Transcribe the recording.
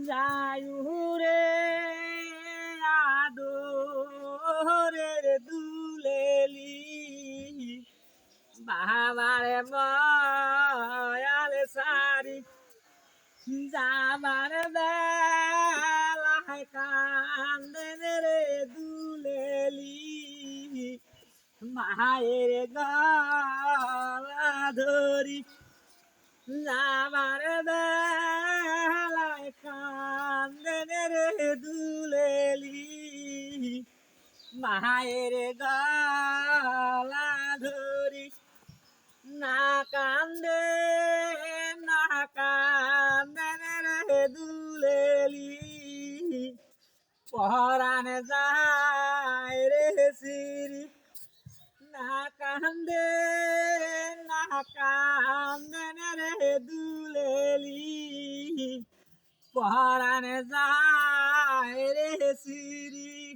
যায়ুরে আদরের দুলেলি বাবারে মায়াল সারি যাবার বেলায় কান্দেন রে দুলেলি মায়ের গলা ধরি যাবার বেলায় কান্দেন রে দুলেলি মায়ের গলা ধরি না কান্দে না কান্দেন রে দুলেলি পরাণ যায় রে সিরি না কান্দে না কান্দেন রে দুলেলি পরাণ যায় রে